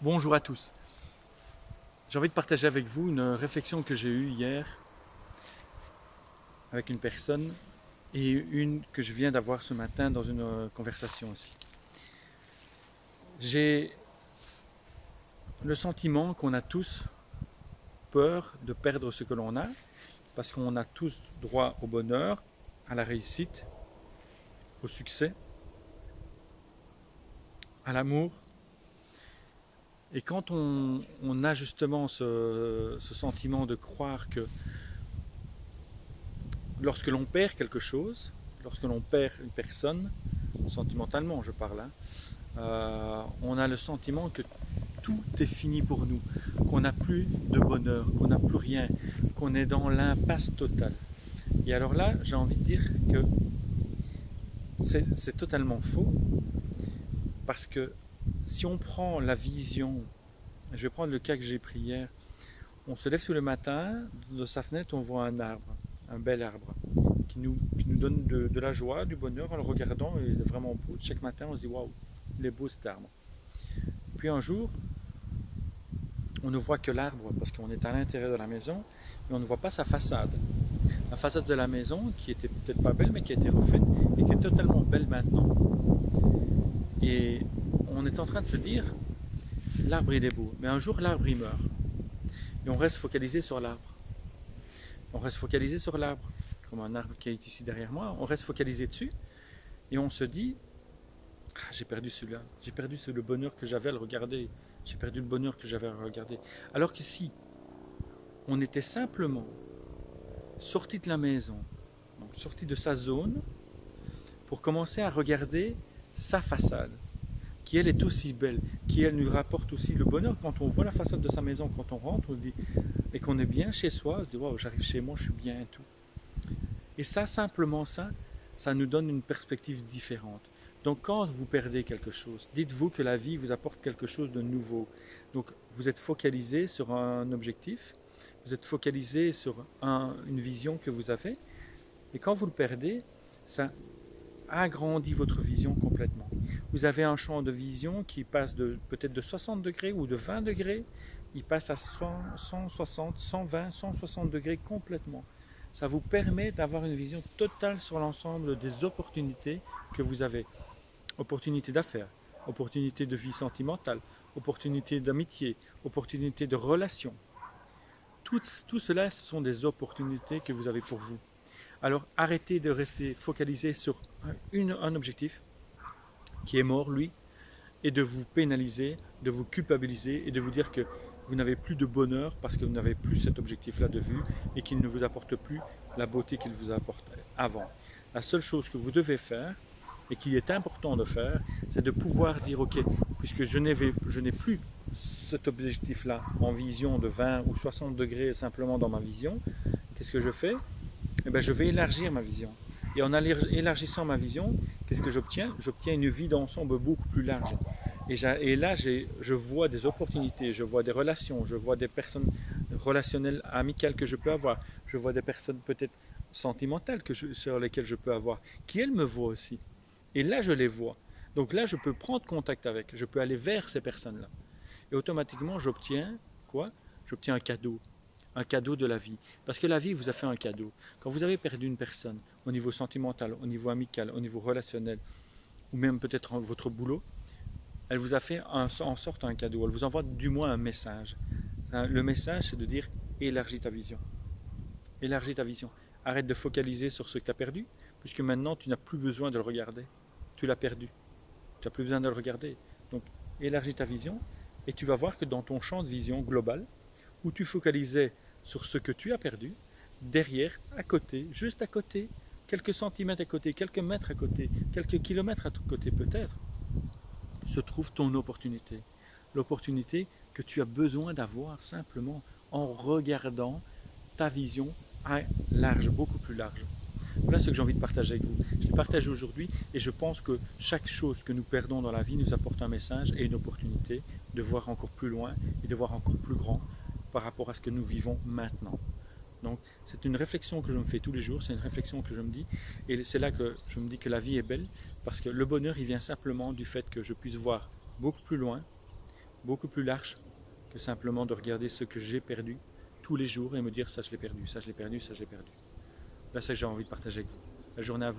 Bonjour à tous. J'ai envie de partager avec vous une réflexion que j'ai eue hier avec une personne et une que je viens d'avoir ce matin dans une conversation aussi. J'ai le sentiment qu'on a tous peur de perdre ce que l'on a parce qu'on a tous droit au bonheur, à la réussite, au succès, à l'amour. Et quand on a justement ce sentiment de croire que lorsque l'on perd quelque chose, lorsque l'on perd une personne, sentimentalement je parle, on a le sentiment que tout est fini pour nous, qu'on n'a plus de bonheur, qu'on n'a plus rien, qu'on est dans l'impasse totale. Et alors là, j'ai envie de dire que c'est totalement faux, parce que si on prend la vision, je vais prendre le cas que j'ai pris hier, on se lève sous le matin, de sa fenêtre on voit un arbre, un bel arbre, qui nous donne de la joie, du bonheur en le regardant, il est vraiment beau. Chaque matin on se dit waouh, il est beau cet arbre. Puis un jour, on ne voit que l'arbre parce qu'on est à l'intérieur de la maison, mais on ne voit pas sa façade. La façade de la maison, qui était peut-être pas belle, mais qui a été refaite et qui est totalement belle maintenant. Et on est en train de se dire, l'arbre il est beau, mais un jour l'arbre il meurt. Et on reste focalisé sur l'arbre. On reste focalisé sur l'arbre, comme un arbre qui est ici derrière moi, on reste focalisé dessus et on se dit, ah, j'ai perdu celui-là, j'ai perdu le bonheur que j'avais à le regarder, j'ai perdu le bonheur que j'avais à le regarder. Alors que si on était simplement sorti de la maison, donc sorti de sa zone, pour commencer à regarder sa façade, qui elle est aussi belle, qui elle nous rapporte aussi le bonheur. Quand on voit la façade de sa maison, quand on rentre, on se dit, et qu'on est bien chez soi, on se dit, wow, j'arrive chez moi, je suis bien et tout. Et ça, simplement ça nous donne une perspective différente. Donc quand vous perdez quelque chose, dites-vous que la vie vous apporte quelque chose de nouveau. Donc vous êtes focalisé sur un objectif, vous êtes focalisé sur une vision que vous avez, et quand vous le perdez, ça agrandit votre vision complètement. Vous avez un champ de vision qui passe peut-être de 60 degrés ou de 20 degrés, il passe à 100, 160, 120, 160 degrés complètement. Ça vous permet d'avoir une vision totale sur l'ensemble des opportunités que vous avez. Opportunités d'affaires, opportunités de vie sentimentale, opportunités d'amitié, opportunités de relations. Tout cela, ce sont des opportunités que vous avez pour vous. Alors arrêtez de rester focalisé sur un objectif qui est mort, lui, et de vous pénaliser, de vous culpabiliser et de vous dire que vous n'avez plus de bonheur parce que vous n'avez plus cet objectif-là de vue et qu'il ne vous apporte plus la beauté qu'il vous apportait avant. La seule chose que vous devez faire et qu'il est important de faire, c'est de pouvoir dire ok, puisque je n'ai plus cet objectif-là en vision de 20 ou 60 degrés simplement dans ma vision, qu'est-ce que je fais? Eh bien, je vais élargir ma vision. Et en élargissant ma vision, qu'est-ce que j'obtiens? J'obtiens une vue d'ensemble beaucoup plus large. Et là, je vois des opportunités, je vois des relations, je vois des personnes relationnelles, amicales que je peux avoir, je vois des personnes peut-être sentimentales sur lesquelles je peux avoir, qui elles me voient aussi. Et là, je les vois. Donc là, je peux prendre contact avec, je peux aller vers ces personnes-là. Et automatiquement, j'obtiens quoi? J'obtiens un cadeau de la vie. Parce que la vie vous a fait un cadeau. Quand vous avez perdu une personne, au niveau sentimental, au niveau amical, au niveau relationnel, ou même peut-être votre boulot, elle vous a fait en sorte un cadeau. Elle vous envoie du moins un message. Le message, c'est de dire élargis ta vision. Élargis ta vision. Arrête de focaliser sur ce que tu as perdu, puisque maintenant tu n'as plus besoin de le regarder. Tu l'as perdu. Tu n'as plus besoin de le regarder. Donc élargis ta vision et tu vas voir que dans ton champ de vision global, où tu focalisais sur ce que tu as perdu, derrière, à côté, juste à côté, quelques centimètres à côté, quelques mètres à côté, quelques kilomètres à côté peut-être, se trouve ton opportunité. L'opportunité que tu as besoin d'avoir simplement en regardant ta vision à large, beaucoup plus large. Voilà ce que j'ai envie de partager avec vous. Je le partage aujourd'hui et je pense que chaque chose que nous perdons dans la vie nous apporte un message et une opportunité de voir encore plus loin et de voir encore plus grand par rapport à ce que nous vivons maintenant. Donc c'est une réflexion que je me fais tous les jours, c'est une réflexion que je me dis, et c'est là que je me dis que la vie est belle, parce que le bonheur il vient simplement du fait que je puisse voir beaucoup plus loin, beaucoup plus large que simplement de regarder ce que j'ai perdu tous les jours et me dire ça je l'ai perdu, ça je l'ai perdu, ça je l'ai perdu. Là, c'est ce que j'ai envie de partager avec vous. La journée à vous.